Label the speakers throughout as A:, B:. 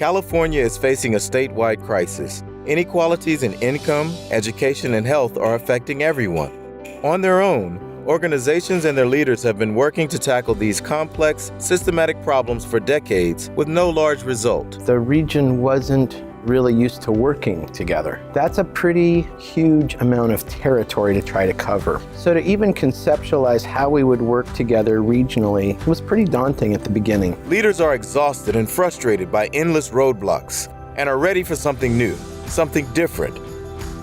A: California is facing a statewide crisis. Inequalities in income, education, and health are affecting everyone. On their own, organizations and their leaders have been working to tackle these complex, systematic problems for decades with no large result.
B: The region wasn't really used to working together. That's a pretty huge amount of territory to try to cover. So to even conceptualize how we would work together regionally was pretty daunting at the beginning.
A: Leaders are exhausted and frustrated by endless roadblocks and are ready for something new, something different,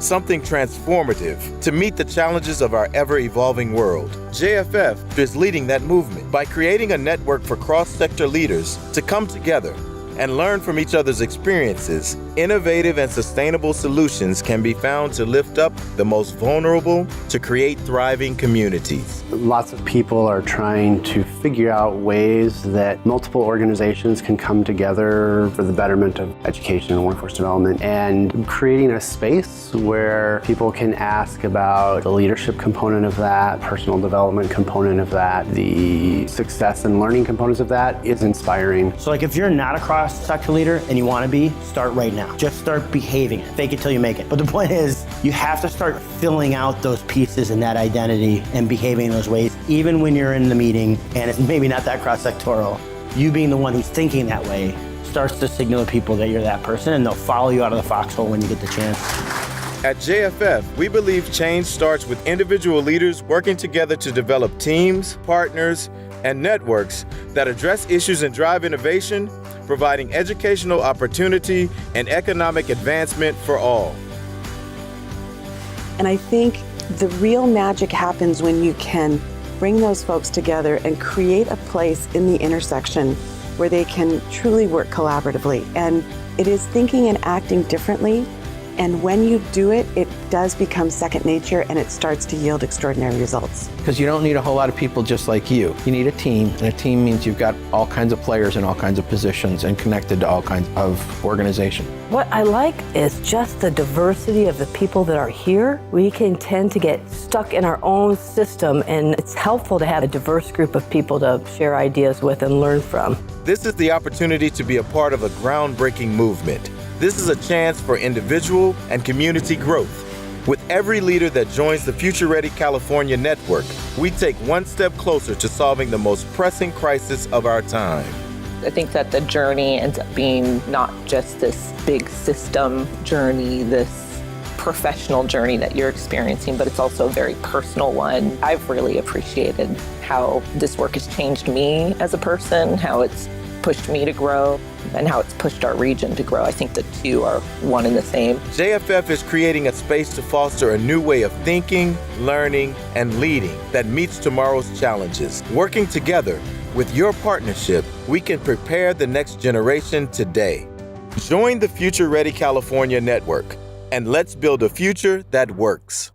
A: something transformative to meet the challenges of our ever-evolving world. JFF is leading that movement by creating a network for cross-sector leaders to come together and learn from each other's experiences. Innovative and sustainable solutions can be found to lift up the most vulnerable to create thriving communities.
C: Lots of people are trying to figure out ways that multiple organizations can come together for the betterment of education and workforce development, and creating a space where people can ask about the leadership component of that, personal development component of that, the success and learning components of that is inspiring.
D: So like if you're not a cross-sector leader and you want to be, start right now. Just start behaving it. Fake it till you make it. But the point is, you have to start filling out those pieces and that identity and behaving in those ways, even when you're in the meeting and it's maybe not that cross-sectoral. You being the one who's thinking that way starts to signal to people that you're that person, and they'll follow you out of the foxhole when you get the chance.
A: At JFF, we believe change starts with individual leaders working together to develop teams, partners, and networks that address issues and drive innovation, providing educational opportunity and economic advancement for all.
E: And I think the real magic happens when you can bring those folks together and create a place in the intersection where they can truly work collaboratively. And it is thinking and acting differently. And when you do it, it does become second nature and it starts to yield extraordinary results.
B: Because you don't need a whole lot of people just like you. You need a team, and a team means you've got all kinds of players in all kinds of positions and connected to all kinds of organization.
F: What I like is just the diversity of the people that are here. We can tend to get stuck in our own system, and it's helpful to have a diverse group of people to share ideas with and learn from.
A: This is the opportunity to be a part of a groundbreaking movement. This is a chance for individual and community growth. With every leader that joins the Future Ready California Network, we take one step closer to solving the most pressing crisis of our time.
G: I think that the journey ends up being not just this big system journey, this professional journey that you're experiencing, but it's also a very personal one. I've really appreciated how this work has changed me as a person, how it's pushed me to grow, and how it's pushed our region to grow. I think the two are one and the same.
A: JFF is creating a space to foster a new way of thinking, learning, and leading that meets tomorrow's challenges. Working together, with your partnership, we can prepare the next generation today. Join the Future Ready California Network, and let's build a future that works.